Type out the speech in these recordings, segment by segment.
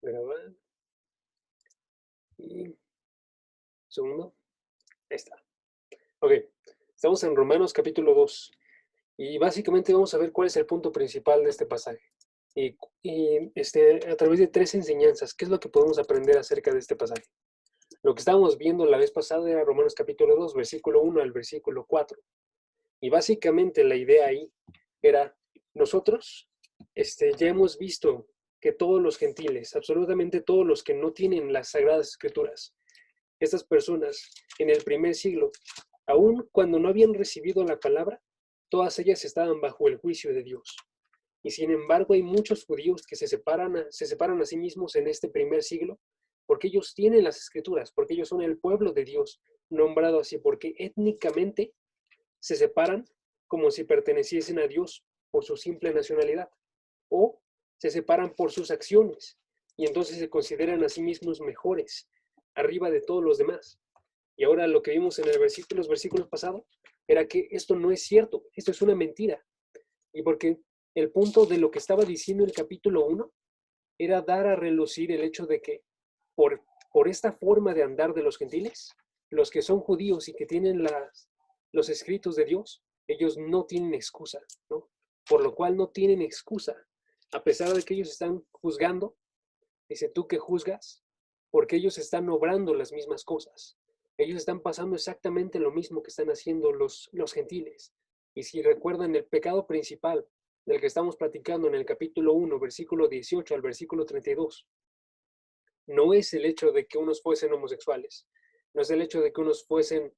Grabar y segundo. Ahí está. Ok, estamos en Romanos capítulo 2 y básicamente vamos a ver cuál es el punto principal de este pasaje. A través de tres enseñanzas, ¿qué es lo que podemos aprender acerca de este pasaje? Lo que estábamos viendo la vez pasada era Romanos capítulo 2, versículo 1 al versículo 4. Y básicamente la idea ahí era, nosotros ya hemos visto que todos los gentiles, absolutamente todos los que no tienen las sagradas escrituras, estas personas en el primer siglo, aun cuando no habían recibido la palabra, todas ellas estaban bajo el juicio de Dios. Y sin embargo hay muchos judíos que se separan a sí mismos en este primer siglo porque ellos tienen las escrituras, porque ellos son el pueblo de Dios, nombrado así, porque étnicamente se separan como si perteneciesen a Dios por su simple nacionalidad, o se separan por sus acciones, y entonces se consideran a sí mismos mejores, arriba de todos los demás. Y ahora lo que vimos en los versículos pasados era que esto no es cierto, esto es una mentira. Y porque el punto de lo que estaba diciendo el capítulo 1 era dar a relucir el hecho de que por, por esta forma de andar de los gentiles, los que son judíos y que tienen los escritos de Dios, ellos no tienen excusa, ¿no? Por lo cual no tienen excusa, a pesar de que ellos están juzgando, dice tú que juzgas, porque ellos están obrando las mismas cosas. Ellos están pasando exactamente lo mismo que están haciendo los gentiles. Y si recuerdan el pecado principal del que estamos platicando en el capítulo 1, versículo 18 al versículo 32, no es el hecho de que unos fuesen homosexuales, no es el hecho de que unos fuesen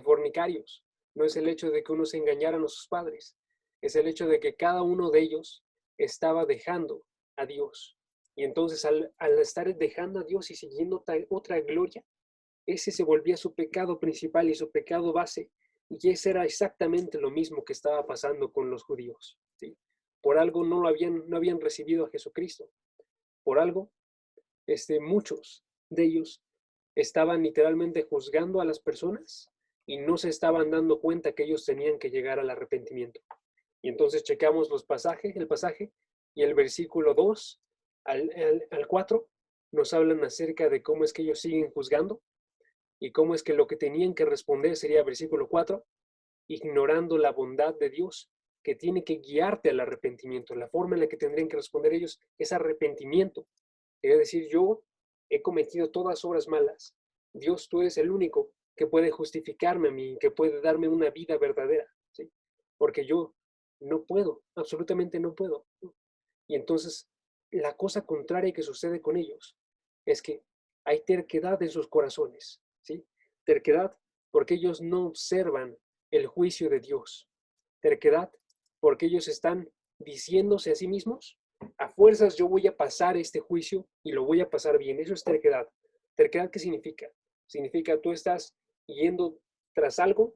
fornicarios, no es el hecho de que unos engañaran a sus padres, es el hecho de que cada uno de ellos estaba dejando a Dios. Y entonces al estar dejando a Dios y siguiendo otra gloria, ese se volvía su pecado principal y su pecado base. Y ese era exactamente lo mismo que estaba pasando con los judíos, ¿sí? Por algo no habían recibido a Jesucristo. Por algo muchos de ellos estaban literalmente juzgando a las personas y no se estaban dando cuenta que ellos tenían que llegar al arrepentimiento. Y entonces checamos el pasaje, y el versículo 2 al 4 nos hablan acerca de cómo es que ellos siguen juzgando y cómo es que lo que tenían que responder sería versículo 4, ignorando la bondad de Dios que tiene que guiarte al arrepentimiento. La forma en la que tendrían que responder ellos es arrepentimiento. Es decir, yo he cometido todas obras malas. Dios, tú eres el único que puede justificarme a mí, que puede darme una vida verdadera, ¿sí? Porque yo no puedo, absolutamente no puedo. Y entonces, la cosa contraria que sucede con ellos es que hay terquedad en sus corazones, ¿sí? Terquedad porque ellos no observan el juicio de Dios. Terquedad porque ellos están diciéndose a sí mismos, a fuerzas yo voy a pasar este juicio y lo voy a pasar bien. Eso es terquedad. ¿Terquedad qué significa? Significa tú estás yendo tras algo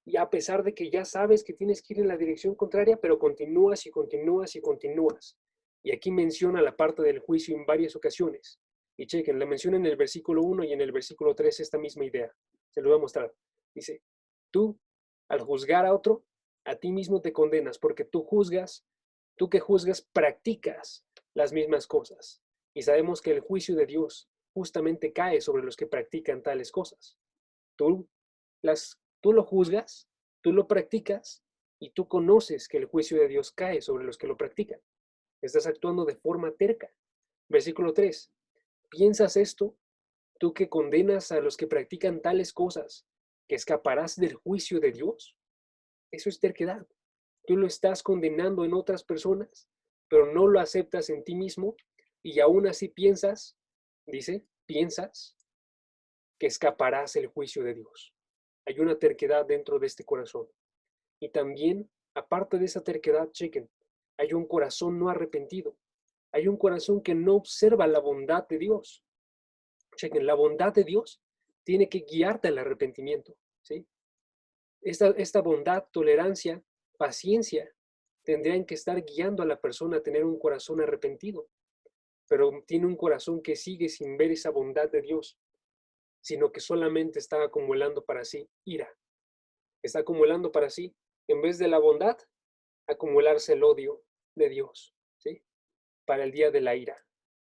y a pesar de que ya sabes que tienes que ir en la dirección contraria, pero continúas y continúas y continúas. Y aquí menciona la parte del juicio en varias ocasiones. Y chequen, la menciona en el versículo 1 y en el versículo 3 esta misma idea. Se lo voy a mostrar. Dice, tú, al juzgar a otro, a ti mismo te condenas, porque tú que juzgas, practicas las mismas cosas. Y sabemos que el juicio de Dios justamente cae sobre los que practican tales cosas. Tú, tú lo juzgas, tú lo practicas y tú conoces que el juicio de Dios cae sobre los que lo practican. Estás actuando de forma terca. Versículo 3. ¿Piensas esto? Tú que condenas a los que practican tales cosas, ¿que escaparás del juicio de Dios? Eso es terquedad. Tú lo estás condenando en otras personas, pero no lo aceptas en ti mismo y aún así piensas que escaparás del juicio de Dios. Hay una terquedad dentro de este corazón. Y también, aparte de esa terquedad, chequen, hay un corazón no arrepentido. Hay un corazón que no observa la bondad de Dios. Chequen, la bondad de Dios tiene que guiarte al arrepentimiento, ¿sí? Esta bondad, tolerancia, paciencia, tendrían que estar guiando a la persona a tener un corazón arrepentido, pero tiene un corazón que sigue sin ver esa bondad de Dios, sino que solamente está acumulando para sí ira, está acumulando para sí, en vez de la bondad, acumularse el odio de Dios, ¿sí? Para el día de la ira.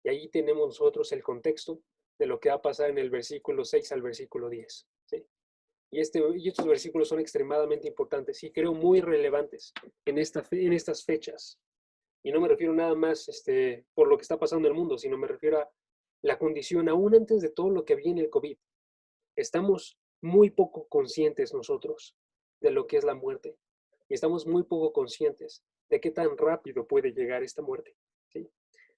Y ahí tenemos nosotros el contexto de lo que va a pasar en el versículo 6 al versículo 10. ¿Sí? Y estos versículos son extremadamente importantes y creo muy relevantes en estas fechas. Y no me refiero nada más por lo que está pasando en el mundo, sino me refiero a la condición aún antes de todo lo que viene el COVID. Estamos muy poco conscientes nosotros de lo que es la muerte. Y estamos muy poco conscientes de qué tan rápido puede llegar esta muerte. ¿Sí?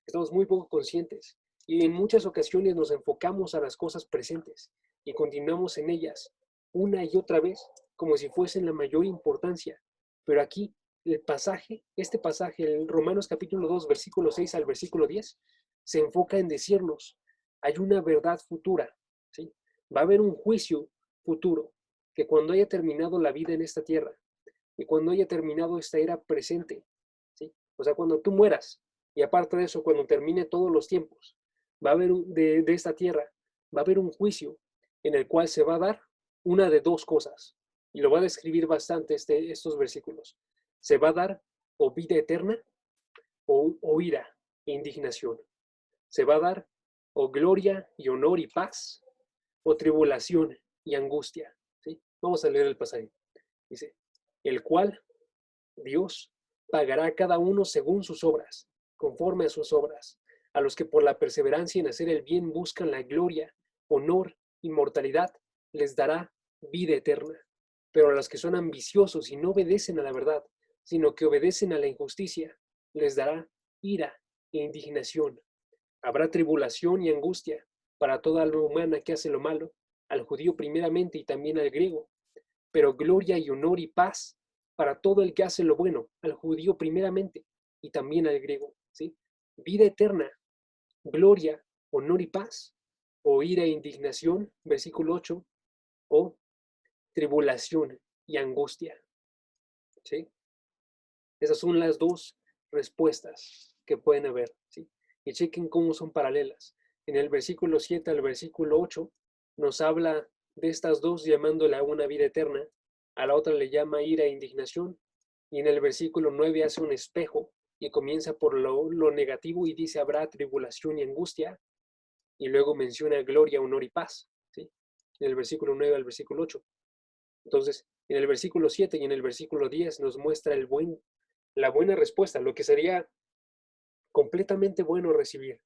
Estamos muy poco conscientes. Y en muchas ocasiones nos enfocamos a las cosas presentes y continuamos en ellas una y otra vez como si fuesen la mayor importancia. Pero aquí este pasaje, en Romanos capítulo 2, versículo 6 al versículo 10, se enfoca en decirnos, hay una verdad futura, ¿sí? Va a haber un juicio futuro, que cuando haya terminado la vida en esta tierra y cuando haya terminado esta era presente, ¿sí? O sea, cuando tú mueras y aparte de eso, cuando termine todos los tiempos, va a haber de esta tierra, va a haber un juicio en el cual se va a dar una de dos cosas. Y lo va a describir bastante estos versículos. Se va a dar o vida eterna o ira e indignación. Se va a dar o gloria y honor y paz o tribulación y angustia. ¿Sí? Vamos a leer el pasaje. Dice, el cual Dios pagará a cada uno según sus obras, conforme a sus obras. A los que por la perseverancia en hacer el bien buscan la gloria, honor, inmortalidad, les dará vida eterna. Pero a los que son ambiciosos y no obedecen a la verdad, sino que obedecen a la injusticia, les dará ira e indignación. Habrá tribulación y angustia para toda alma humana que hace lo malo, al judío primeramente y también al griego, pero gloria y honor y paz para todo el que hace lo bueno, al judío primeramente y también al griego. ¿Sí? Vida eterna, gloria, honor y paz, o ira e indignación, versículo 8, o tribulación y angustia. ¿Sí? Esas son las dos respuestas que pueden haber. ¿Sí? Y chequen cómo son paralelas. En el versículo 7 al versículo 8 nos habla de estas dos llamándole a una vida eterna, a la otra le llama ira e indignación, y en el versículo 9 hace un espejo y comienza por lo negativo y dice habrá tribulación y angustia, y luego menciona gloria, honor y paz, ¿sí? En el versículo 9 al versículo 8. Entonces, en el versículo 7 y en el versículo 10 nos muestra la buena respuesta, lo que sería completamente bueno recibir.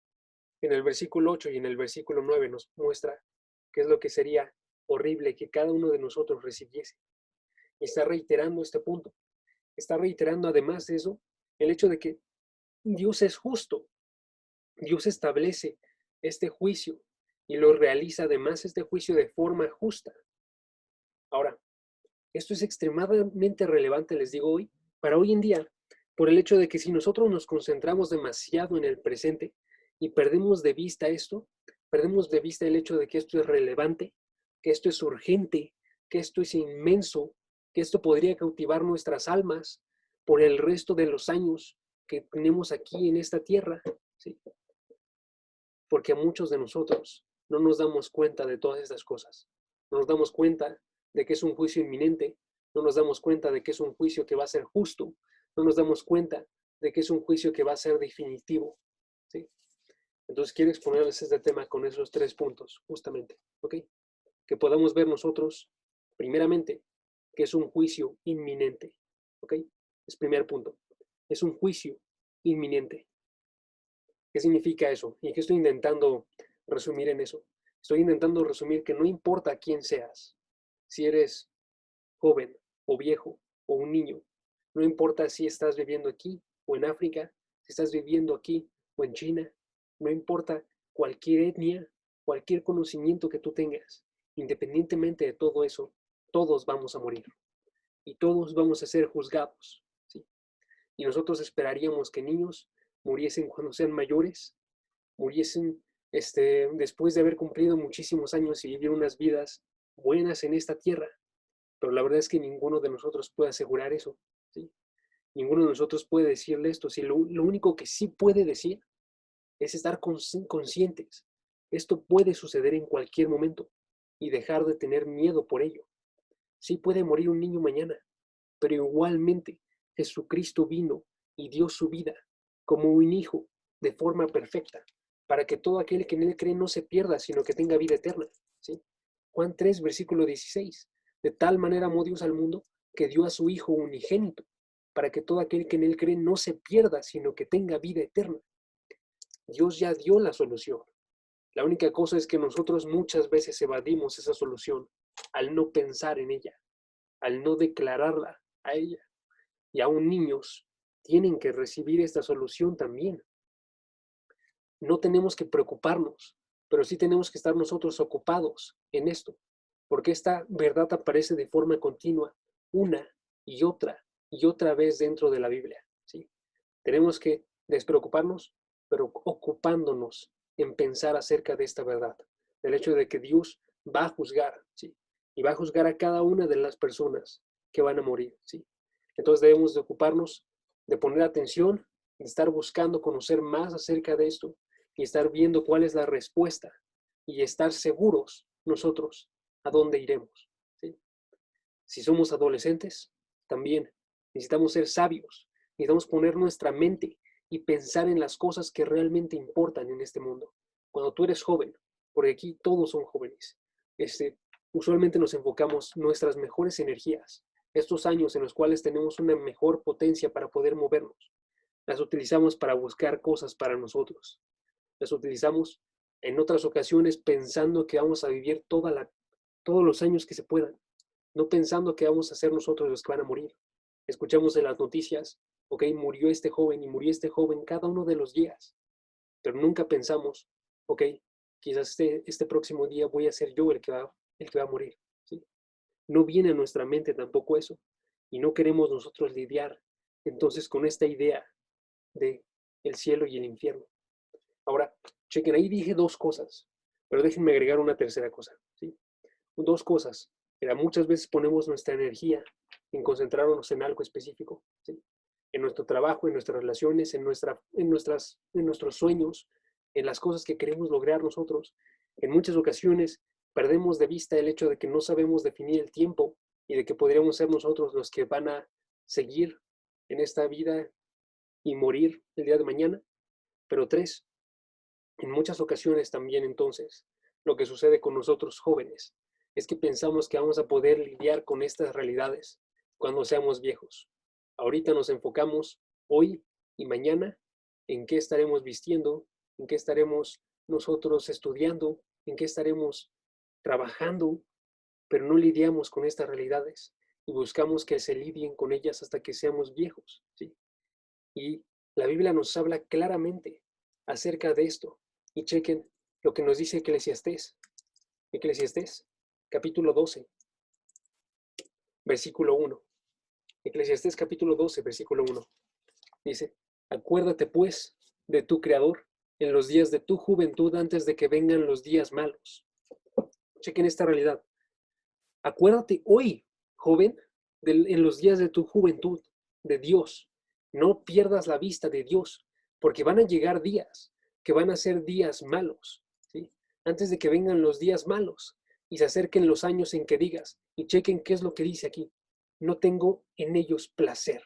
En el versículo 8 y en el versículo 9 nos muestra qué es lo que sería horrible que cada uno de nosotros recibiese. Y está reiterando este punto. Está reiterando además de eso el hecho de que Dios es justo. Dios establece este juicio y lo realiza además este juicio de forma justa. Ahora, esto es extremadamente relevante, les digo hoy, para hoy en día, por el hecho de que si nosotros nos concentramos demasiado en el presente y perdemos de vista esto, perdemos de vista el hecho de que esto es relevante, que esto es urgente, que esto es inmenso, que esto podría cautivar nuestras almas por el resto de los años que tenemos aquí en esta tierra, ¿sí? Porque a muchos de nosotros no nos damos cuenta de todas estas cosas. No nos damos cuenta de que es un juicio inminente, no nos damos cuenta de que es un juicio que va a ser justo, no nos damos cuenta de que es un juicio que va a ser definitivo. ¿Sí? Entonces quiero exponerles este tema con esos 3 puntos, justamente, ¿ok? Que podamos ver nosotros, primeramente, que es un juicio inminente, ¿ok? Es primer punto. Es un juicio inminente. ¿Qué significa eso? ¿Y qué estoy intentando resumir en eso? Estoy intentando resumir que no importa quién seas, si eres joven o viejo o un niño, no importa si estás viviendo aquí o en África, si estás viviendo aquí o en China, no importa cualquier etnia, cualquier conocimiento que tú tengas, independientemente de todo eso, todos vamos a morir y todos vamos a ser juzgados, ¿sí? Y nosotros esperaríamos que niños muriesen cuando sean mayores, muriesen después de haber cumplido muchísimos años y vivir unas vidas buenas en esta tierra. Pero la verdad es que ninguno de nosotros puede asegurar eso, ¿sí? Ninguno de nosotros puede decirle esto. Si lo único que sí puede decir es estar conscientes. Esto puede suceder en cualquier momento y dejar de tener miedo por ello. Sí puede morir un niño mañana, pero igualmente Jesucristo vino y dio su vida como un hijo de forma perfecta para que todo aquel que en él cree no se pierda, sino que tenga vida eterna. ¿Sí? Juan 3, versículo 16. De tal manera amó Dios al mundo que dio a su Hijo unigénito, para que todo aquel que en él cree no se pierda, sino que tenga vida eterna. Dios ya dio la solución. La única cosa es que nosotros muchas veces evadimos esa solución al no pensar en ella, al no declararla a ella. Y aún niños tienen que recibir esta solución también. No tenemos que preocuparnos, pero sí tenemos que estar nosotros ocupados en esto, porque esta verdad aparece de forma continua una y otra vez dentro de la Biblia. ¿Sí? Tenemos que despreocuparnos, pero ocupándonos en pensar acerca de esta verdad, del hecho de que Dios va a juzgar, ¿sí? Y va a juzgar a cada una de las personas que van a morir, ¿sí? Entonces debemos de ocuparnos, de poner atención, de estar buscando conocer más acerca de esto y estar viendo cuál es la respuesta y estar seguros nosotros a dónde iremos, ¿sí? Si somos adolescentes, también necesitamos ser sabios, necesitamos poner nuestra mente y pensar en las cosas que realmente importan en este mundo. Cuando tú eres joven, porque aquí todos son jóvenes, usualmente nos enfocamos nuestras mejores energías, estos años en los cuales tenemos una mejor potencia para poder movernos, las utilizamos para buscar cosas para nosotros, las utilizamos en otras ocasiones pensando que vamos a vivir todos los años que se puedan, no pensando que vamos a ser nosotros los que van a morir. Escuchamos en las noticias, ok, murió este joven y murió este joven cada uno de los días, pero nunca pensamos, ok, quizás este próximo día voy a ser yo el que va a morir. ¿Sí? No viene a nuestra mente tampoco eso, y no queremos nosotros lidiar entonces con esta idea de el cielo y el infierno. Ahora, chequen, ahí dije dos cosas, pero déjenme agregar una tercera cosa. ¿Sí? Dos cosas. Era, muchas veces ponemos nuestra energía en concentrarnos en algo específico, ¿sí? En nuestro trabajo, en nuestras relaciones, en nuestros sueños, en las cosas que queremos lograr nosotros. En muchas ocasiones perdemos de vista el hecho de que no sabemos definir el tiempo y de que podríamos ser nosotros los que van a seguir en esta vida y morir el día de mañana. Pero tres, en muchas ocasiones también entonces, lo que sucede con nosotros jóvenes es que pensamos que vamos a poder lidiar con estas realidades cuando seamos viejos. Ahorita nos enfocamos hoy y mañana en qué estaremos vistiendo, en qué estaremos nosotros estudiando, en qué estaremos trabajando, pero no lidiamos con estas realidades y buscamos que se lidien con ellas hasta que seamos viejos, ¿sí? Y la Biblia nos habla claramente acerca de esto. Y chequen lo que nos dice Eclesiastés. Eclesiastés, capítulo 12, versículo 1. Eclesiastés, capítulo 12, versículo 1. Dice, acuérdate pues de tu Creador en los días de tu juventud antes de que vengan los días malos. Chequen esta realidad. Acuérdate hoy, joven, en los días de tu juventud, de Dios. No pierdas la vista de Dios, porque van a llegar días que van a ser días malos, ¿sí? Antes de que vengan los días malos y se acerquen los años en que digas, y chequen qué es lo que dice aquí, no tengo en ellos placer.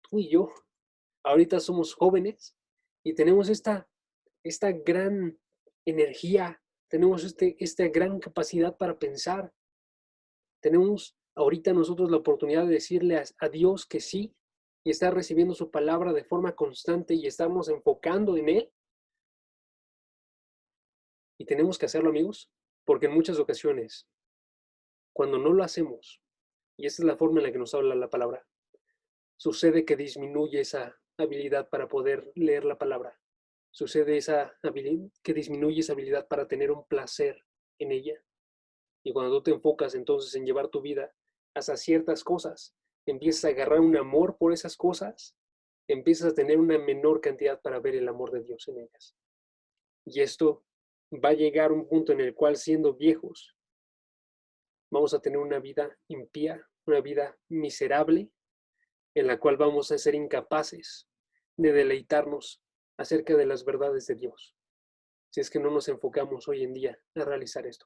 Tú y yo, ahorita somos jóvenes y tenemos esta gran energía, tenemos esta gran capacidad para pensar. Tenemos ahorita nosotros la oportunidad de decirle a Dios que sí y estar recibiendo su palabra de forma constante y estamos enfocando en Él. Y tenemos que hacerlo, amigos, porque en muchas ocasiones, cuando no lo hacemos, y esta es la forma en la que nos habla la palabra, sucede que disminuye esa habilidad para poder leer la palabra. Sucede que disminuye esa habilidad para tener un placer en ella. Y cuando tú te enfocas entonces en llevar tu vida hacia ciertas cosas, empiezas a agarrar un amor por esas cosas, empiezas a tener una menor cantidad para ver el amor de Dios en ellas. Y esto va a llegar a un punto en el cual, siendo viejos, vamos a tener una vida impía, una vida miserable, en la cual vamos a ser incapaces de deleitarnos acerca de las verdades de Dios, si es que no nos enfocamos hoy en día a realizar esto.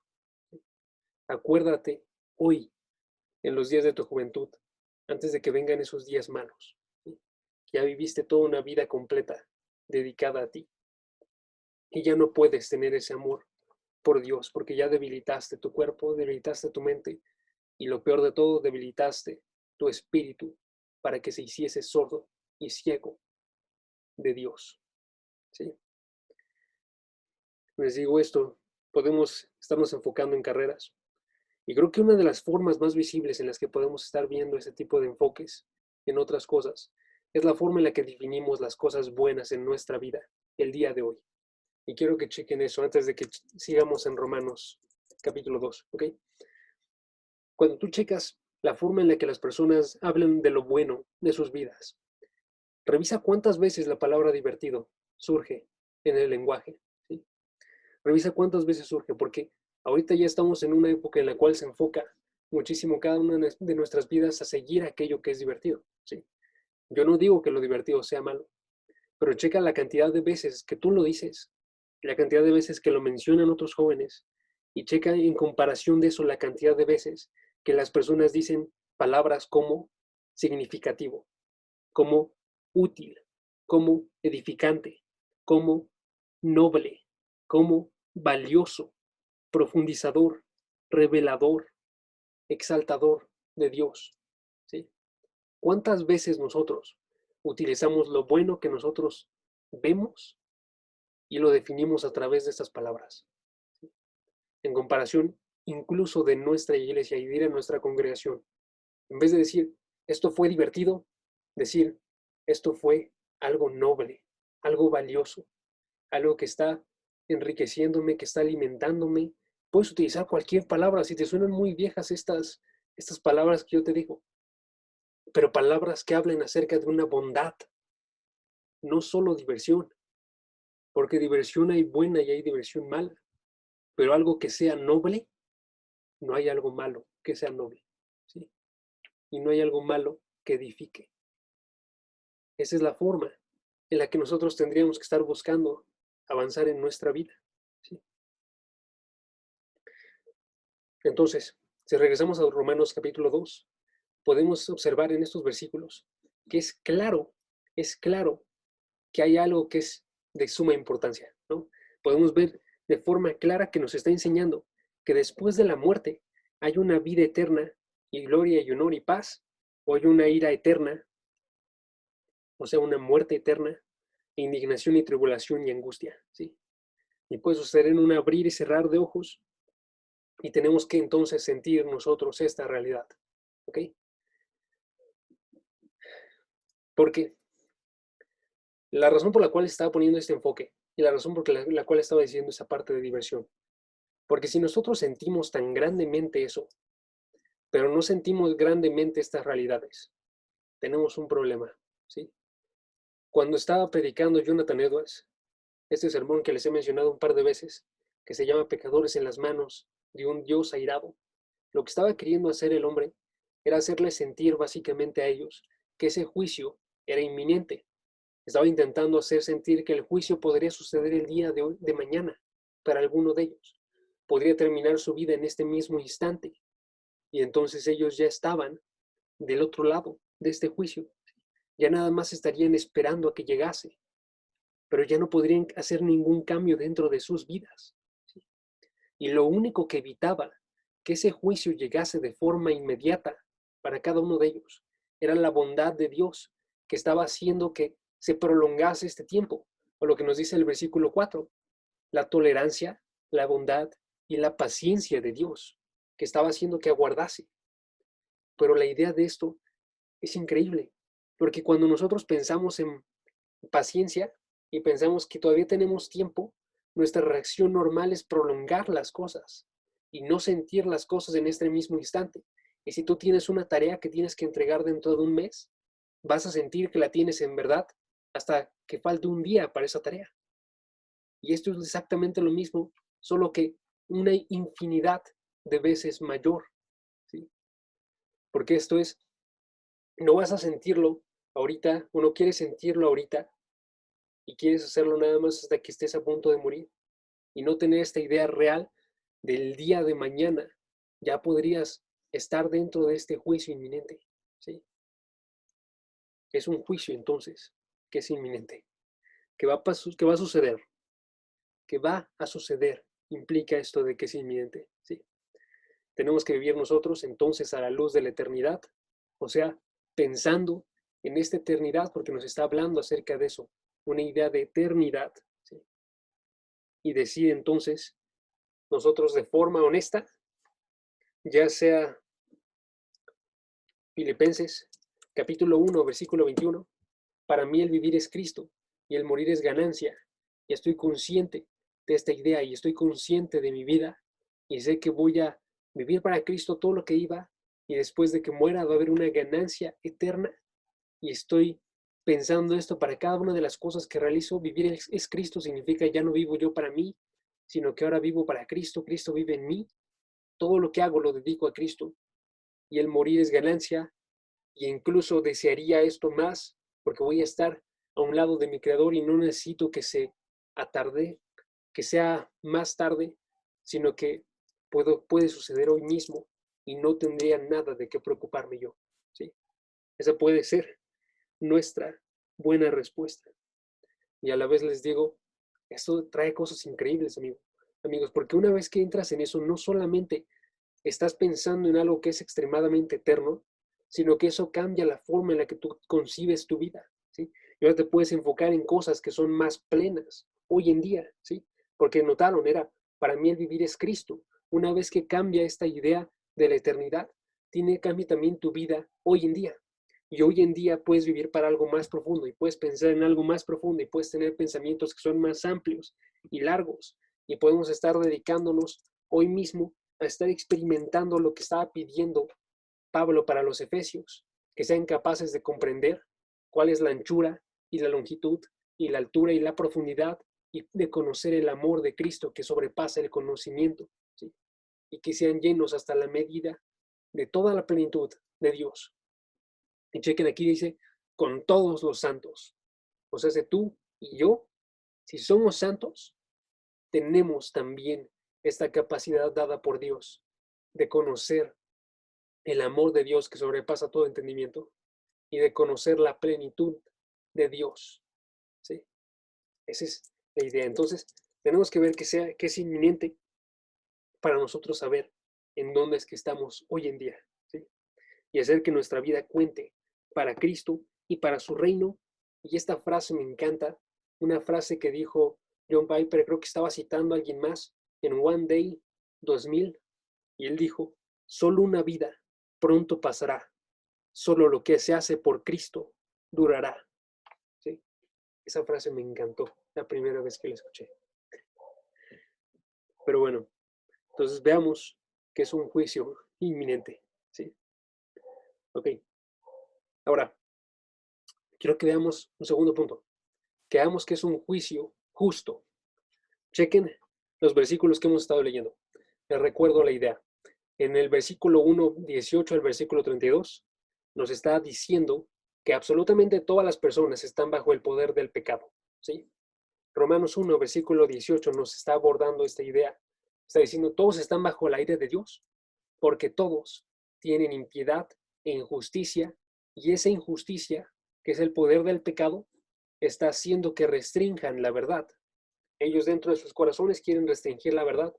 Acuérdate hoy, en los días de tu juventud, antes de que vengan esos días malos. ¿Sí? Ya viviste toda una vida completa dedicada a ti. y ya no puedes tener ese amor por Dios, porque ya debilitaste tu cuerpo, debilitaste tu mente y lo peor de todo, debilitaste tu espíritu para que se hiciese sordo y ciego de Dios. ¿Sí? Les digo esto, podemos estarnos enfocando en carreras. Y creo que una de las formas más visibles en las que podemos estar viendo ese tipo de enfoques en otras cosas es la forma en la que definimos las cosas buenas en nuestra vida el día de hoy. Y quiero que chequen eso antes de que sigamos en Romanos capítulo 2, ¿ok? Cuando tú checas la forma en la que las personas hablan de lo bueno de sus vidas, revisa cuántas veces la palabra divertido surge en el lenguaje, ¿sí? Revisa cuántas veces surge, porque ahorita ya estamos en una época en la cual se enfoca muchísimo cada una de nuestras vidas a seguir aquello que es divertido, ¿sí? Yo no digo que lo divertido sea malo, pero checa la cantidad de veces que tú lo dices, la cantidad de veces que lo mencionan otros jóvenes, y checa en comparación de eso la cantidad de veces que las personas dicen palabras como significativo, como útil, como edificante, como noble, como valioso, profundizador, revelador, exaltador de Dios. ¿Sí? ¿Cuántas veces nosotros utilizamos lo bueno que nosotros vemos y lo definimos a través de estas palabras? ¿Sí? En comparación incluso de nuestra iglesia y de ir a nuestra congregación. En vez de decir, esto fue divertido, decir, esto fue algo noble, algo valioso, algo que está enriqueciéndome, que está alimentándome. Puedes utilizar cualquier palabra, si te suenan muy viejas estas palabras que yo te digo, pero palabras que hablen acerca de una bondad, no solo diversión, porque diversión hay buena y hay diversión mala, pero algo que sea noble, no hay algo malo que sea noble, ¿sí? Y no hay algo malo que edifique. Esa es la forma en la que nosotros tendríamos que estar buscando avanzar en nuestra vida, ¿sí? Entonces, si regresamos a Romanos capítulo 2, podemos observar en estos versículos que es claro que hay algo que es de suma importancia, ¿no? Podemos ver de forma clara que nos está enseñando que después de la muerte hay una vida eterna y gloria y honor y paz, o hay una ira eterna, o sea, una muerte eterna, indignación y tribulación y angustia, ¿sí? Y puede suceder en un abrir y cerrar de ojos, y tenemos que entonces sentir nosotros esta realidad, ¿ok? Porque la razón por la cual estaba poniendo este enfoque y la razón por la cual estaba diciendo esa parte de diversión, porque si nosotros sentimos tan grandemente eso, pero no sentimos grandemente estas realidades, tenemos un problema, ¿sí? Cuando estaba predicando Jonathan Edwards, este sermón que les he mencionado un par de veces, que se llama Pecadores en las manos de un Dios airado, lo que estaba queriendo hacer el hombre era hacerles sentir básicamente a ellos que ese juicio era inminente. Estaba intentando hacer sentir que el juicio podría suceder el día de hoy, de mañana, para alguno de ellos. Podría terminar su vida en este mismo instante. Y entonces ellos ya estaban del otro lado de este juicio. Ya nada más estarían esperando a que llegase, pero ya no podrían hacer ningún cambio dentro de sus vidas. ¿Sí? Y lo único que evitaba que ese juicio llegase de forma inmediata para cada uno de ellos era la bondad de Dios, que estaba haciendo que se prolongase este tiempo, o lo que nos dice el versículo 4, la tolerancia, la bondad y la paciencia de Dios, que estaba haciendo que aguardase. Pero la idea de esto es increíble, porque cuando nosotros pensamos en paciencia y pensamos que todavía tenemos tiempo, nuestra reacción normal es prolongar las cosas y no sentir las cosas en este mismo instante. Y si tú tienes una tarea que tienes que entregar dentro de un mes, vas a sentir que la tienes en verdad hasta que falte un día para esa tarea. Y esto es exactamente lo mismo, solo que una infinidad de veces mayor, ¿sí? Porque esto es, no vas a sentirlo ahorita, o no quieres sentirlo ahorita, y quieres hacerlo nada más hasta que estés a punto de morir, y no tener esta idea real del día de mañana, ya podrías estar dentro de este juicio inminente, ¿sí? Es un juicio entonces que es inminente, que va a suceder, que va a suceder implica esto de que es inminente, ¿sí? Tenemos que vivir nosotros entonces a la luz de la eternidad, o sea, pensando en esta eternidad, porque nos está hablando acerca de eso, una idea de eternidad, ¿sí? Y decir entonces nosotros de forma honesta, ya sea Filipenses capítulo 1, versículo 21, para mí el vivir es Cristo y el morir es ganancia. Y estoy consciente de esta idea y estoy consciente de mi vida y sé que voy a vivir para Cristo todo lo que iba y después de que muera va a haber una ganancia eterna y estoy pensando esto para cada una de las cosas que realizo. Vivir es Cristo significa ya no vivo yo para mí, sino que ahora vivo para Cristo. Cristo vive en mí. Todo lo que hago lo dedico a Cristo y el morir es ganancia y incluso desearía esto más porque voy a estar a un lado de mi creador y no necesito que se atarde, que sea más tarde, sino que puede suceder hoy mismo y no tendría nada de qué preocuparme yo, ¿sí? Esa puede ser nuestra buena respuesta. Y a la vez les digo, esto trae cosas increíbles, amigos, porque una vez que entras en eso, no solamente estás pensando en algo que es extremadamente eterno, sino que eso cambia la forma en la que tú concibes tu vida, ¿sí? Y ahora te puedes enfocar en cosas que son más plenas hoy en día, ¿sí? Porque notaron, para mí el vivir es Cristo. Una vez que cambia esta idea de la eternidad, cambia también tu vida hoy en día. Y hoy en día puedes vivir para algo más profundo y puedes pensar en algo más profundo y puedes tener pensamientos que son más amplios y largos. Y podemos estar dedicándonos hoy mismo a estar experimentando lo que estaba pidiendo Pablo para los efesios, que sean capaces de comprender cuál es la anchura y la longitud y la altura y la profundidad y de conocer el amor de Cristo que sobrepasa el conocimiento, ¿sí? Y que sean llenos hasta la medida de toda la plenitud de Dios. Y chequen aquí dice, con todos los santos. O sea, si tú y yo, si somos santos, tenemos también esta capacidad dada por Dios de conocer el amor de Dios que sobrepasa todo entendimiento y de conocer la plenitud de Dios, ¿sí? Esa es la idea. Entonces, tenemos que ver que es inminente para nosotros saber en dónde es que estamos hoy en día, ¿sí? Y hacer que nuestra vida cuente para Cristo y para su reino. Y esta frase me encanta, una frase que dijo John Piper, creo que estaba citando a alguien más en One Day 2000, y él dijo, solo una vida pronto pasará, solo lo que se hace por Cristo durará. ¿Sí? Esa frase me encantó la primera vez que la escuché. Pero bueno, entonces veamos que es un juicio inminente. ¿Sí? Ok. Ahora, quiero que veamos un segundo punto. Que veamos que es un juicio justo. Chequen los versículos que hemos estado leyendo. Les recuerdo la idea. En el versículo 1, 18 al versículo 32, nos está diciendo que absolutamente todas las personas están bajo el poder del pecado. ¿Sí? Romanos 1, versículo 18 nos está abordando esta idea. Está diciendo, todos están bajo el aire de Dios, porque todos tienen impiedad e injusticia, y esa injusticia, que es el poder del pecado, está haciendo que restrinjan la verdad. Ellos dentro de sus corazones quieren restringir la verdad,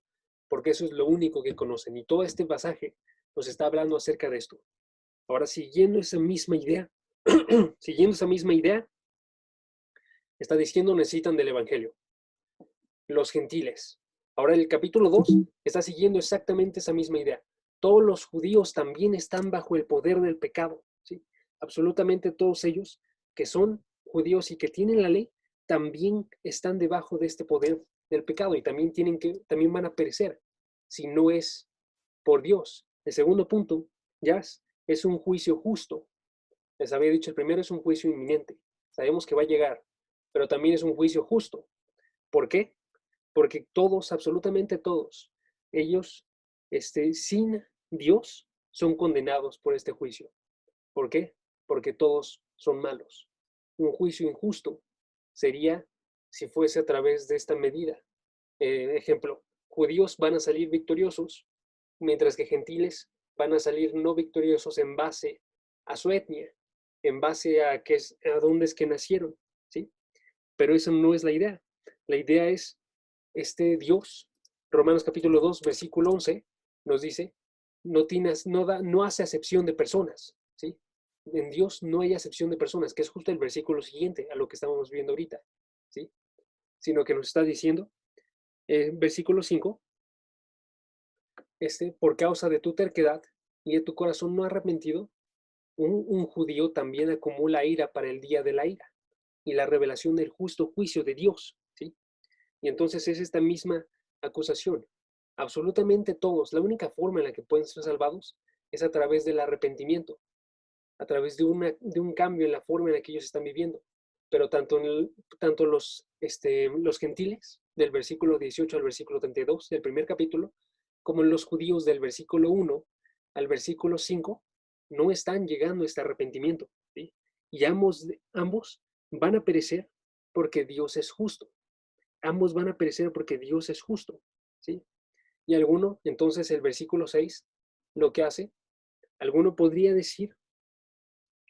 porque eso es lo único que conocen. Y todo este pasaje nos está hablando acerca de esto. Ahora, siguiendo esa misma idea, está diciendo necesitan del Evangelio. Los gentiles. Ahora el capítulo 2 está siguiendo exactamente esa misma idea. Todos los judíos también están bajo el poder del pecado, ¿sí? Absolutamente todos ellos que son judíos y que tienen la ley, también están debajo de este poder del pecado y también van a perecer si no es por Dios. El segundo punto, ya es un juicio justo. Les había dicho, el primero es un juicio inminente. Sabemos que va a llegar, pero también es un juicio justo. ¿Por qué? Porque todos, absolutamente todos, ellos, sin Dios, son condenados por este juicio. ¿Por qué? Porque todos son malos. Un juicio injusto sería si fuese a través de esta medida. Ejemplo, judíos van a salir victoriosos, mientras que gentiles van a salir no victoriosos en base a su etnia, en base a dónde es que nacieron, ¿sí? Pero eso no es la idea. La idea es Dios, Romanos capítulo 2, versículo 11, nos dice, no hace acepción de personas, ¿sí? En Dios no hay acepción de personas, que es justo el versículo siguiente a lo que estamos viendo ahorita, ¿sí? Sino que nos está diciendo, versículo 5, por causa de tu terquedad y de tu corazón no arrepentido, un judío también acumula ira para el día de la ira y la revelación del justo juicio de Dios, ¿sí? Y entonces es esta misma acusación. Absolutamente todos, la única forma en la que pueden ser salvados es a través del arrepentimiento, a través de un cambio en la forma en la que ellos están viviendo. Pero tanto los gentiles, del versículo 18 al versículo 32 del primer capítulo, como los judíos del versículo 1 al versículo 5, no están llegando a este arrepentimiento, ¿sí? Y ambos van a perecer porque Dios es justo. Ambos van a perecer porque Dios es justo, ¿sí? Y entonces el versículo 6, lo que hace, alguno podría decir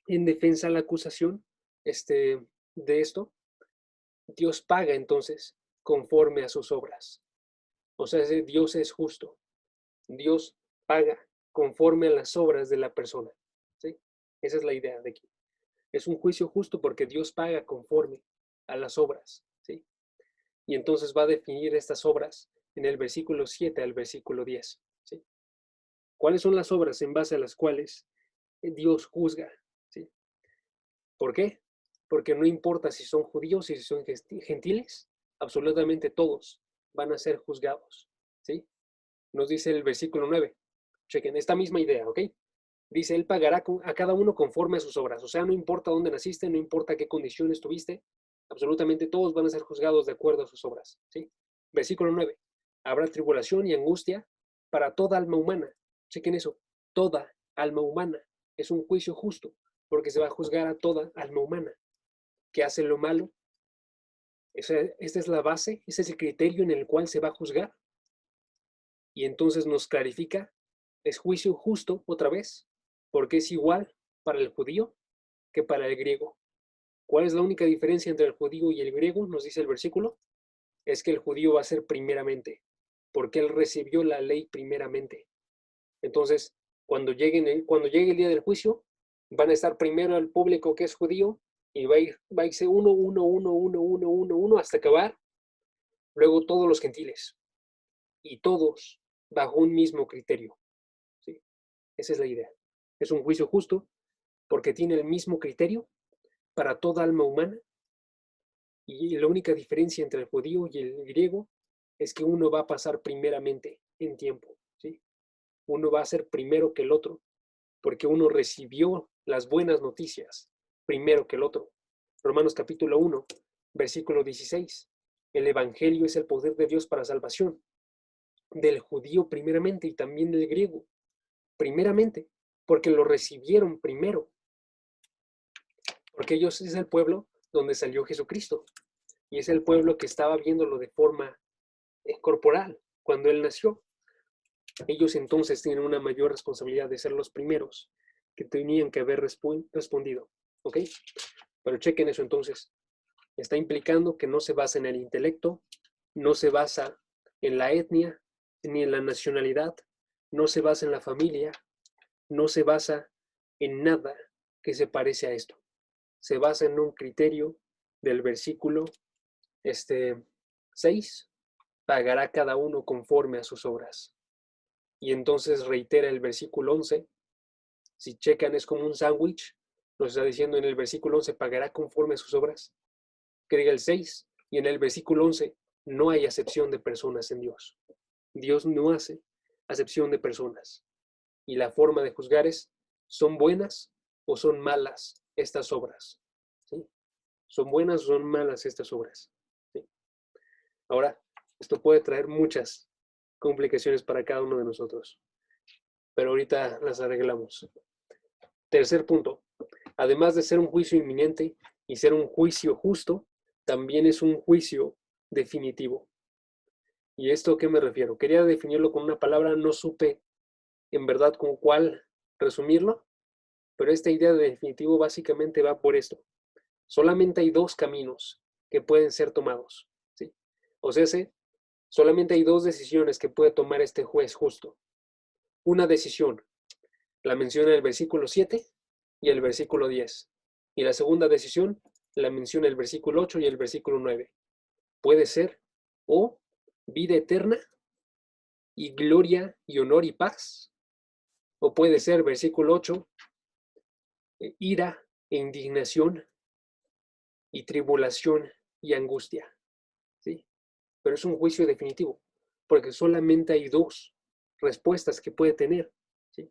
en defensa de la acusación de esto, Dios paga entonces conforme a sus obras. O sea, Dios es justo. Dios paga conforme a las obras de la persona, ¿sí? Esa es la idea de aquí. Es un juicio justo porque Dios paga conforme a las obras, ¿sí? Y entonces va a definir estas obras en el versículo 7 al versículo 10, ¿sí? ¿Cuáles son las obras en base a las cuales Dios juzga? ¿Sí? ¿Por qué? Porque no importa si son judíos y si son gentiles, absolutamente todos van a ser juzgados, ¿sí? Nos dice el versículo 9. Chequen esta misma idea, ¿ok? Dice, Él pagará a cada uno conforme a sus obras. O sea, no importa dónde naciste, no importa qué condiciones tuviste, absolutamente todos van a ser juzgados de acuerdo a sus obras, ¿sí? Versículo 9. Habrá tribulación y angustia para toda alma humana. Chequen eso, toda alma humana. Es un juicio justo, porque se va a juzgar a toda alma humana que hace lo malo. Esta es la base, ese es el criterio en el cual se va a juzgar. Y entonces nos clarifica, es juicio justo otra vez, porque es igual para el judío que para el griego. ¿Cuál es la única diferencia entre el judío y el griego? Nos dice el versículo. Es que el judío va a ser primeramente, porque él recibió la ley primeramente. Entonces, cuando llegue el día del juicio, van a estar primero el público que es judío y va a irse uno hasta acabar. Luego todos los gentiles y todos bajo un mismo criterio, ¿sí? Esa es la idea. Es un juicio justo porque tiene el mismo criterio para toda alma humana y la única diferencia entre el judío y el griego es que uno va a pasar primeramente en tiempo, ¿sí? Uno va a ser primero que el otro porque uno recibió las buenas noticias primero que el otro. Romanos capítulo 1, versículo 16. El evangelio es el poder de Dios para salvación del judío primeramente y también del griego primeramente, porque lo recibieron primero, porque ellos es el pueblo donde salió Jesucristo y es el pueblo que estaba viéndolo de forma corporal cuando él nació. Ellos entonces tienen una mayor responsabilidad de ser los primeros que tenían que haber respondido, ¿ok? Pero chequen eso entonces. Está implicando que no se basa en el intelecto, no se basa en la etnia, ni en la nacionalidad, no se basa en la familia, no se basa en nada que se parece a esto. Se basa en un criterio del versículo 6, pagará cada uno conforme a sus obras. Y entonces reitera el versículo 11, si checan es como un sándwich, nos está diciendo en el versículo 11, pagará conforme a sus obras, que diga el 6, y en el versículo 11, no hay acepción de personas en Dios. Dios no hace acepción de personas. Y la forma de juzgar es, ¿son buenas o son malas estas obras? ¿Sí? ¿Son buenas o son malas estas obras? ¿Sí? Ahora, esto puede traer muchas complicaciones para cada uno de nosotros, pero ahorita las arreglamos. Tercer punto, además de ser un juicio inminente y ser un juicio justo, también es un juicio definitivo. ¿Y esto a qué me refiero? Quería definirlo con una palabra, no supe en verdad con cuál resumirlo, pero esta idea de definitivo básicamente va por esto. Solamente hay dos caminos que pueden ser tomados, ¿sí? O sea, Solamente hay dos decisiones que puede tomar este juez justo. Una decisión, la menciona el versículo 7 y el versículo 10. Y la segunda decisión, la menciona el versículo 8 y el versículo 9. Puede ser o vida eterna y gloria y honor y paz, o puede ser, versículo 8, ira e indignación y tribulación y angustia. ¿Sí? Pero es un juicio definitivo, porque solamente hay dos respuestas que puede tener. ¿Sí?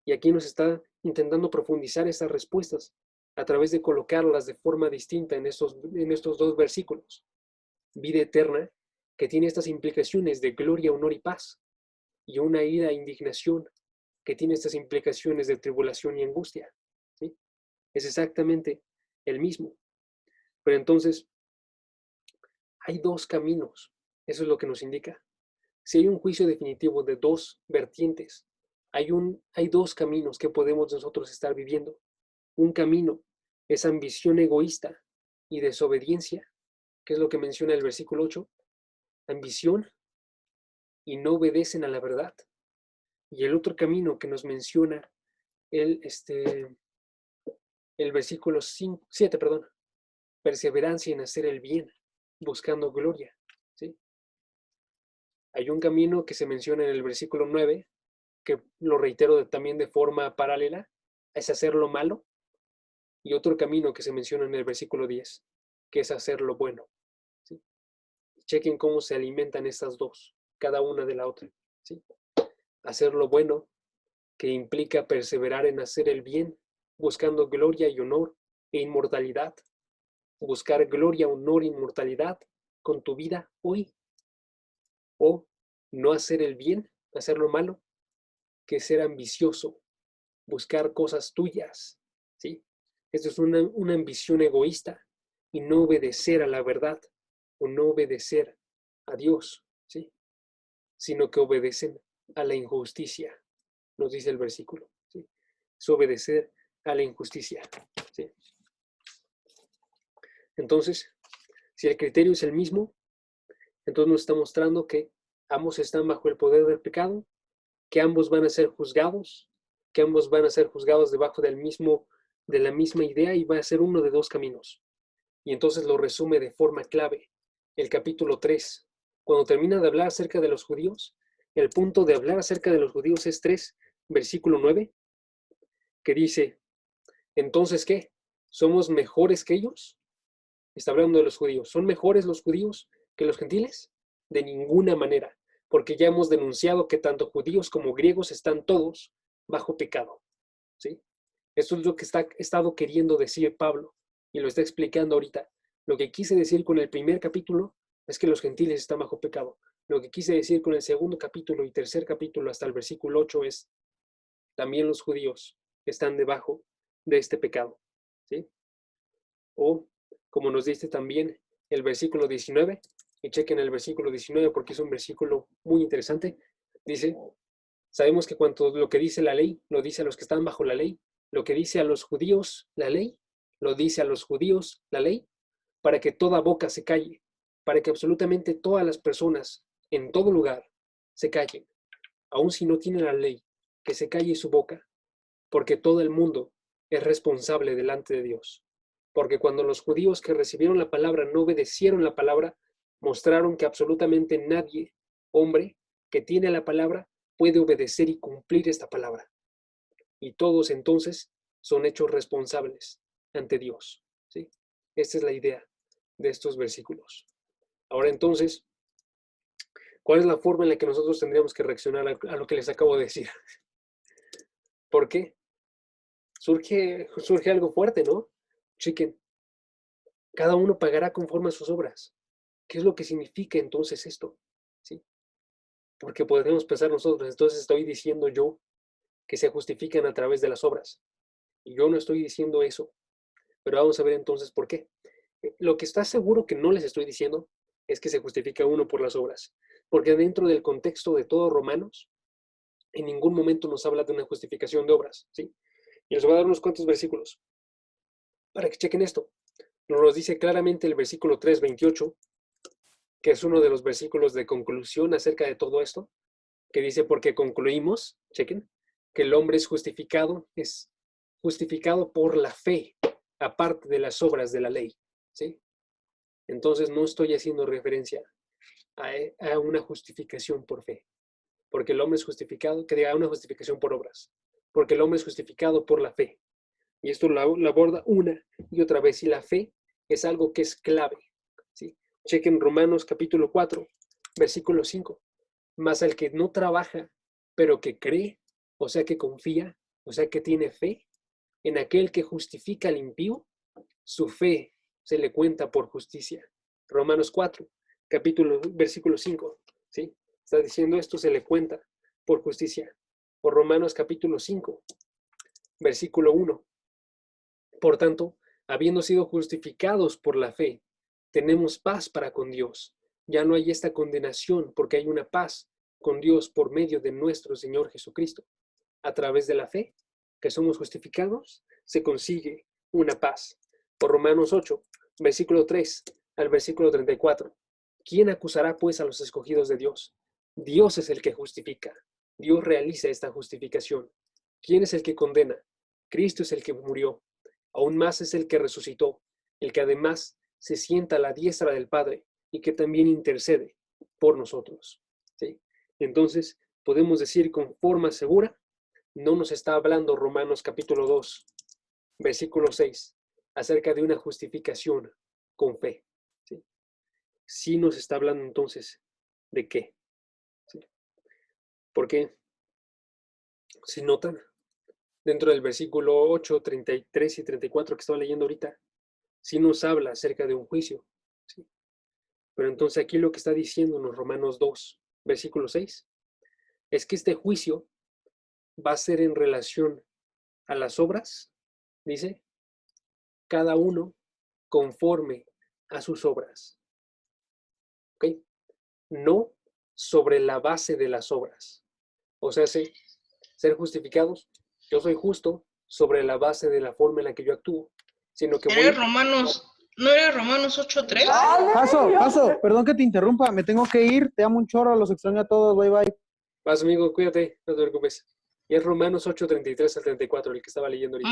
Y aquí nos está intentando profundizar esas respuestas a través de colocarlas de forma distinta en estos dos versículos. Vida eterna, que tiene estas implicaciones de gloria, honor y paz, y una ira e indignación, que tiene estas implicaciones de tribulación y angustia. ¿Sí? Es exactamente el mismo. Pero entonces, hay dos caminos. Eso es lo que nos indica. Si hay un juicio definitivo de dos vertientes, hay dos caminos que podemos nosotros estar viviendo. Un camino es ambición egoísta y desobediencia, que es lo que menciona el versículo 8. Ambición y no obedecen a la verdad. Y el otro camino que nos menciona el versículo 7, perseverancia en hacer el bien, buscando gloria. ¿Sí? Hay un camino que se menciona en el versículo 9, que lo reitero también de forma paralela, es hacer lo malo, y otro camino que se menciona en el versículo 10, que es hacer lo bueno. ¿Sí? Chequen cómo se alimentan estas dos, cada una de la otra. ¿Sí? Hacer lo bueno, que implica perseverar en hacer el bien, buscando gloria y honor e inmortalidad. Buscar gloria, honor e inmortalidad con tu vida hoy. O no hacer el bien, hacer lo malo, que ser ambicioso, buscar cosas tuyas. ¿Sí? Esto es una ambición egoísta y no obedecer a la verdad o no obedecer a Dios, ¿sí? Sino que obedecen a la injusticia, nos dice el versículo. ¿Sí? Es obedecer a la injusticia. ¿Sí? Entonces, si el criterio es el mismo, entonces nos está mostrando que ambos están bajo el poder del pecado, que ambos van a ser juzgados, que ambos van a ser juzgados debajo de la misma idea, y va a ser uno de dos caminos. Y entonces lo resume de forma clave el capítulo 3. Cuando termina de hablar acerca de los judíos, el punto de hablar acerca de los judíos es 3, versículo 9, que dice, ¿entonces qué? ¿Somos mejores que ellos? Está hablando de los judíos. ¿Son mejores los judíos que los gentiles? De ninguna manera, porque ya hemos denunciado que tanto judíos como griegos están todos bajo pecado. ¿Sí? Eso es lo que está estado queriendo decir Pablo, y lo está explicando ahorita. Lo que quise decir con el primer capítulo es que los gentiles están bajo pecado. Lo que quise decir con el segundo capítulo y tercer capítulo hasta el versículo 8 es, también los judíos están debajo de este pecado. ¿Sí? O, como nos dice también el versículo 19, y chequen el versículo 19 porque es un versículo muy interesante, dice, sabemos que cuanto lo que dice la ley, lo dice a los que están bajo la ley, lo que dice a los judíos la ley, lo dice a los judíos la ley, para que toda boca se calle, para que absolutamente todas las personas en todo lugar se callen, aun si no tienen la ley, que se calle su boca, porque todo el mundo es responsable delante de Dios. Porque cuando los judíos que recibieron la palabra no obedecieron la palabra, mostraron que absolutamente nadie, hombre, que tiene la palabra, puede obedecer y cumplir esta palabra. Y todos entonces son hechos responsables ante Dios. ¿Sí? Esta es la idea de estos versículos. Ahora entonces, ¿cuál es la forma en la que nosotros tendríamos que reaccionar a lo que les acabo de decir? ¿Por qué? Surge algo fuerte, ¿no? Chequen, cada uno pagará conforme a sus obras. ¿Qué es lo que significa entonces esto? ¿Sí? Porque podemos pensar nosotros, entonces estoy diciendo yo que se justifican a través de las obras. Y yo no estoy diciendo eso. Pero vamos a ver entonces por qué. Lo que está seguro que no les estoy diciendo es que se justifica uno por las obras. Porque dentro del contexto de todos Romanos, en ningún momento nos habla de una justificación de obras. ¿Sí? Y les voy a dar unos cuantos versículos para que chequen esto. Nos dice claramente el versículo 3:28, que es uno de los versículos de conclusión acerca de todo esto, que dice, porque concluimos, chequen, que el hombre es justificado por la fe, aparte de las obras de la ley, ¿sí? Entonces no estoy haciendo referencia a una justificación por fe, porque el hombre es justificado, que diga una justificación por obras, porque el hombre es justificado por la fe. Y esto lo aborda una y otra vez, y la fe es algo que es clave, ¿sí? Chequen Romanos capítulo 4, versículo 5. Mas el que no trabaja, pero que cree, o sea que confía, o sea que tiene fe, en aquel que justifica al impío, su fe se le cuenta por justicia. Romanos 4, versículo 5, ¿sí? Está diciendo esto, se le cuenta por justicia. O Romanos capítulo 5, versículo 1. Por tanto, habiendo sido justificados por la fe, tenemos paz para con Dios. Ya no hay esta condenación porque hay una paz con Dios por medio de nuestro Señor Jesucristo. A través de la fe, que somos justificados, se consigue una paz. Por Romanos 8, versículo 3 al versículo 34. ¿Quién acusará pues a los escogidos de Dios? Dios es el que justifica. Dios realiza esta justificación. ¿Quién es el que condena? Cristo es el que murió. Aún más es el que resucitó, el que además se sienta a la diestra del Padre y que también intercede por nosotros, ¿sí? Entonces, podemos decir con forma segura, no nos está hablando Romanos capítulo 2, versículo 6, acerca de una justificación con fe, ¿sí? Sí nos está hablando entonces de qué, ¿sí? Porque, si notan, dentro del versículo 8, 33 y 34 que estaba leyendo ahorita, sí nos habla acerca de un juicio, ¿sí? Pero entonces aquí lo que está diciendo en los Romanos 2, versículo 6, es que este juicio va a ser en relación a las obras, dice, cada uno conforme a sus obras, ¿ok? No sobre la base de las obras. O sea, ser justificados, yo soy justo sobre la base de la forma en la que yo actúo, sino que voy a... ¿No era Romanos 8:3? Paso, perdón que te interrumpa, me tengo que ir, te amo un chorro, los extraño a todos, bye bye. Vas, amigo, cuídate, no te preocupes. Y es Romanos 8, 33 al 34, el que estaba leyendo ahorita.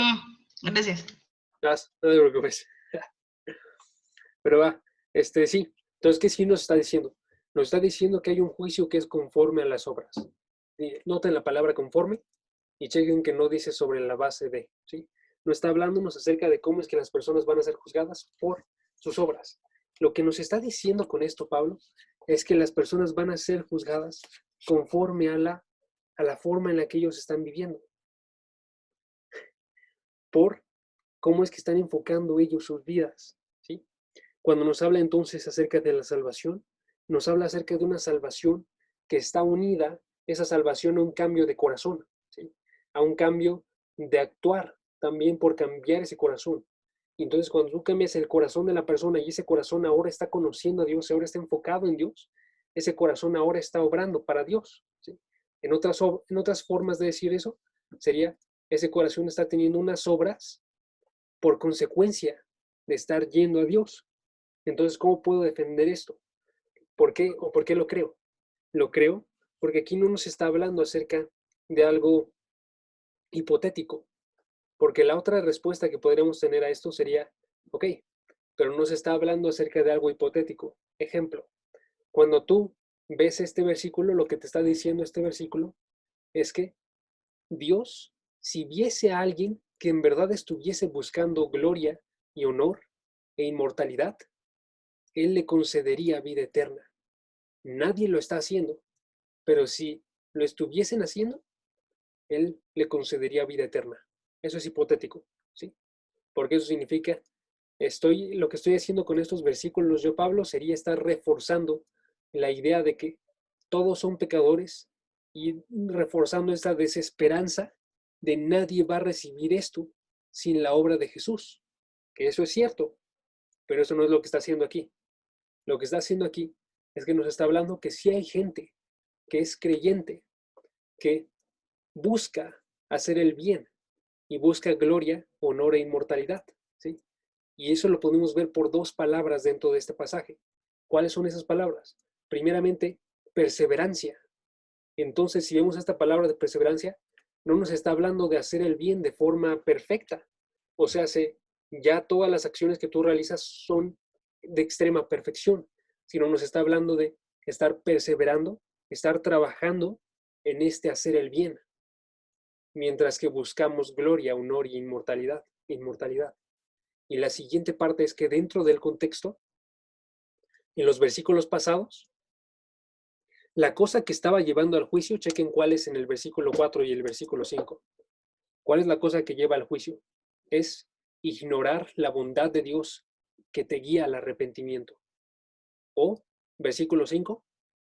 Gracias. Vas, no te preocupes. Pero va, sí. Entonces, ¿qué sí nos está diciendo? Nos está diciendo que hay un juicio que es conforme a las obras. Noten la palabra conforme y chequen que no dice sobre la base de, ¿sí? No está hablándonos acerca de cómo es que las personas van a ser juzgadas por sus obras. Lo que nos está diciendo con esto, Pablo, es que las personas van a ser juzgadas conforme a la forma en la que ellos están viviendo. Por cómo es que están enfocando ellos sus vidas, ¿sí? Cuando nos habla entonces acerca de la salvación, nos habla acerca de una salvación que está unida, esa salvación, a un cambio de corazón, ¿sí? A un cambio de actuar, también por cambiar ese corazón. Entonces, cuando tú cambias el corazón de la persona y ese corazón ahora está conociendo a Dios, ahora está enfocado en Dios, ese corazón ahora está obrando para Dios, ¿sí? En otras formas de decir eso, sería, ese corazón está teniendo unas obras por consecuencia de estar yendo a Dios. Entonces, ¿cómo puedo defender esto? ¿Por qué o por qué lo creo? Lo creo porque aquí no nos está hablando acerca de algo hipotético, porque la otra respuesta que podríamos tener a esto sería, ok, pero no se está hablando acerca de algo hipotético. Ejemplo, cuando tú ves este versículo, lo que te está diciendo este versículo es que Dios, si viese a alguien que en verdad estuviese buscando gloria y honor e inmortalidad, Él le concedería vida eterna. Nadie lo está haciendo, pero si lo estuviesen haciendo, Él le concedería vida eterna. Eso es hipotético, ¿sí? Porque eso significa, lo que estoy haciendo con estos versículos yo, Pablo, sería estar reforzando la idea de que todos son pecadores y reforzando esta desesperanza de nadie va a recibir esto sin la obra de Jesús. Que eso es cierto, pero eso no es lo que está haciendo aquí. Lo que está haciendo aquí es que nos está hablando que sí hay gente que es creyente, que busca hacer el bien y busca gloria, honor e inmortalidad, ¿sí? Y eso lo podemos ver por dos palabras dentro de este pasaje. ¿Cuáles son esas palabras? Primeramente, perseverancia. Entonces, si vemos esta palabra de perseverancia, no nos está hablando de hacer el bien de forma perfecta. O sea, ya todas las acciones que tú realizas son de extrema perfección, sino nos está hablando de estar perseverando, estar trabajando en este hacer el bien, mientras que buscamos gloria, honor y inmortalidad. Y la siguiente parte es que dentro del contexto, en los versículos pasados, la cosa que estaba llevando al juicio, chequen cuál es en el versículo 4 y el versículo 5. ¿Cuál es la cosa que lleva al juicio? Es ignorar la bondad de Dios que te guía al arrepentimiento. O, versículo 5,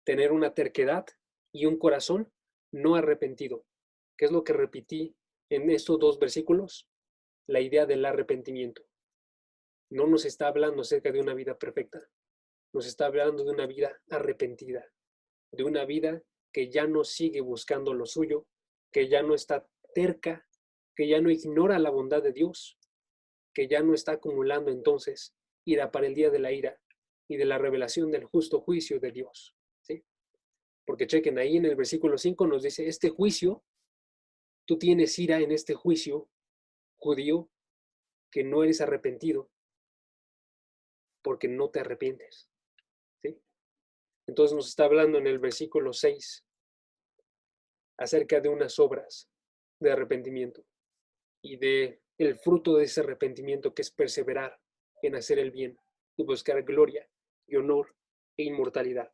tener una terquedad y un corazón no arrepentido. ¿Qué es lo que repetí en estos dos versículos? La idea del arrepentimiento. No nos está hablando acerca de una vida perfecta. Nos está hablando de una vida arrepentida. De una vida que ya no sigue buscando lo suyo, que ya no está terca, que ya no ignora la bondad de Dios, que ya no está acumulando entonces ira para el día de la ira y de la revelación del justo juicio de Dios. ¿Sí? Porque chequen, ahí en el versículo 5 nos dice, este juicio, tú tienes ira en este juicio judío que no eres arrepentido porque no te arrepientes. ¿Sí? Entonces nos está hablando en el versículo 6 acerca de unas obras de arrepentimiento y de el fruto de ese arrepentimiento, que es perseverar en hacer el bien y buscar gloria y honor e inmortalidad.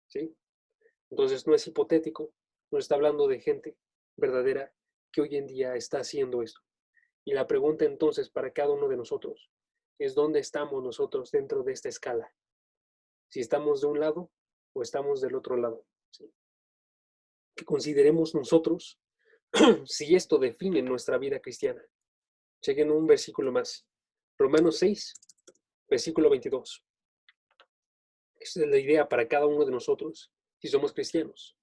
¿Sí? Entonces no es hipotético, nos está hablando de gente verdadera que hoy en día está haciendo esto. Y la pregunta entonces para cada uno de nosotros es dónde estamos nosotros dentro de esta escala. Si estamos de un lado o estamos del otro lado. ¿Sí? Que consideremos nosotros si esto define nuestra vida cristiana. Chequen un versículo más. Romanos 6, versículo 22. Esa es la idea para cada uno de nosotros, si somos cristianos.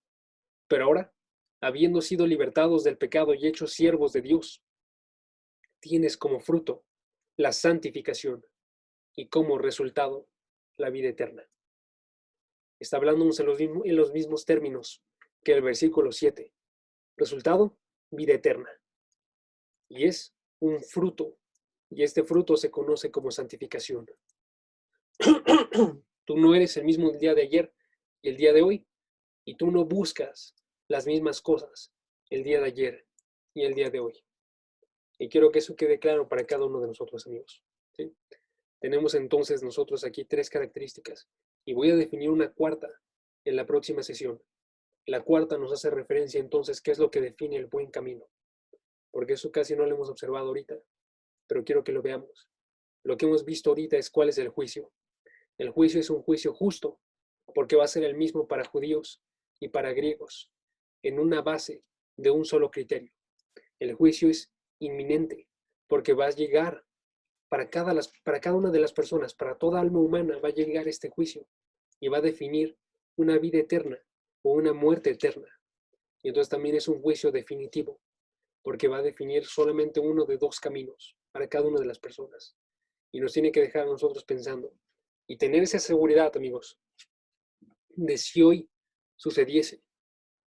Pero ahora, habiendo sido libertados del pecado y hechos siervos de Dios, tienes como fruto la santificación y como resultado la vida eterna. Está hablándonos en los mismos términos que el versículo 7. Resultado, vida eterna. Y es un fruto, y este fruto se conoce como santificación. Tú no eres el mismo el día de ayer y el día de hoy, y tú no buscas las mismas cosas el día de ayer y el día de hoy. Y quiero que eso quede claro para cada uno de nosotros, amigos. ¿Sí? Tenemos entonces nosotros aquí 3 características, y voy a definir una cuarta en la próxima sesión. La cuarta nos hace referencia entonces qué es lo que define el buen camino, porque eso casi no lo hemos observado ahorita, pero quiero que lo veamos. Lo que hemos visto ahorita es cuál es el juicio. El juicio es un juicio justo, porque va a ser el mismo para judíos y para griegos, en una base de un solo criterio. El juicio es inminente, porque va a llegar para cada una de las personas, para toda alma humana, va a llegar este juicio y va a definir una vida eterna o una muerte eterna. Y entonces también es un juicio definitivo, porque va a definir solamente uno de 2 caminos para cada una de las personas. Y nos tiene que dejar a nosotros pensando y tener esa seguridad, amigos, de si hoy sucediese,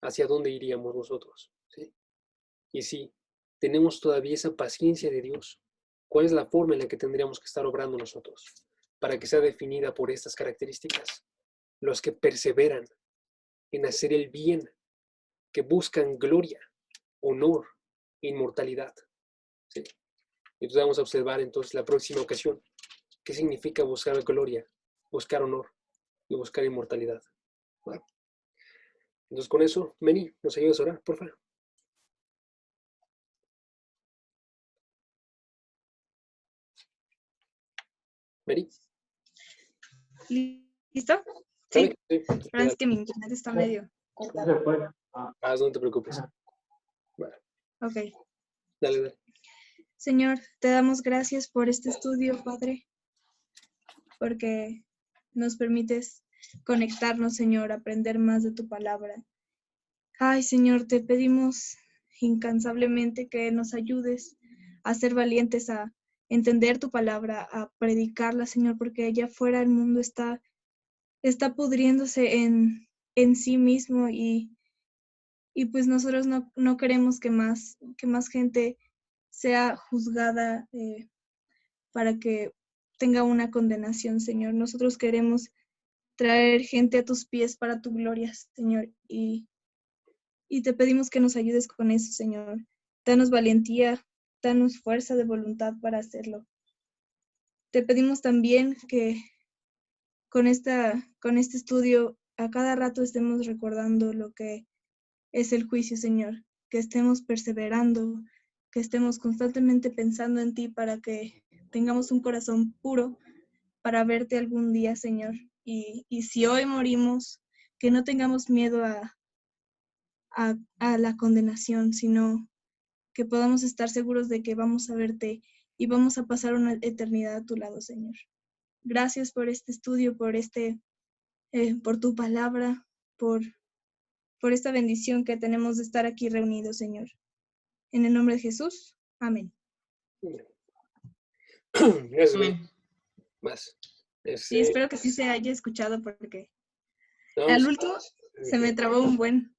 hacia dónde iríamos nosotros. ¿Sí? Y si tenemos todavía esa paciencia de Dios, ¿cuál es la forma en la que tendríamos que estar obrando nosotros para que sea definida por estas características? Los que perseveran en hacer el bien, que buscan gloria, honor, inmortalidad. ¿Sí? Y entonces vamos a observar entonces la próxima ocasión qué significa buscar gloria, buscar honor y buscar inmortalidad. ¿Vale? Entonces con eso, Meni, ¿nos ayudas a orar, por favor? Meni. ¿Listo? ¿Sale? Sí. Sí. Pero es que mi internet está medio. No te preocupes. Vale. Ok. Dale. Señor, te damos gracias por este estudio, Padre, porque nos permites conectarnos, Señor, aprender más de tu palabra. Ay, Señor, te pedimos incansablemente que nos ayudes a ser valientes, a entender tu palabra, a predicarla, Señor, porque allá afuera el mundo está está pudriéndose en sí mismo y pues nosotros no queremos que más gente sea juzgada para que tenga una condenación, Señor. Nosotros queremos traer gente a tus pies para tu gloria, Señor, y te pedimos que nos ayudes con eso, Señor. Danos valentía, danos fuerza de voluntad para hacerlo. Te pedimos también que con este estudio a cada rato estemos recordando lo que es el juicio, Señor, que estemos perseverando, que estemos constantemente pensando en ti para que tengamos un corazón puro para verte algún día, Señor. Y si hoy morimos, que no tengamos miedo a la condenación, sino que podamos estar seguros de que vamos a verte y vamos a pasar una eternidad a tu lado, Señor. Gracias por este estudio, por tu palabra, por esta bendición que tenemos de estar aquí reunidos, Señor. En el nombre de Jesús, amén. Gracias, Mari. Amén. Más. Sí, espero que sí se haya escuchado porque No, al sí, último se me trabó un buen.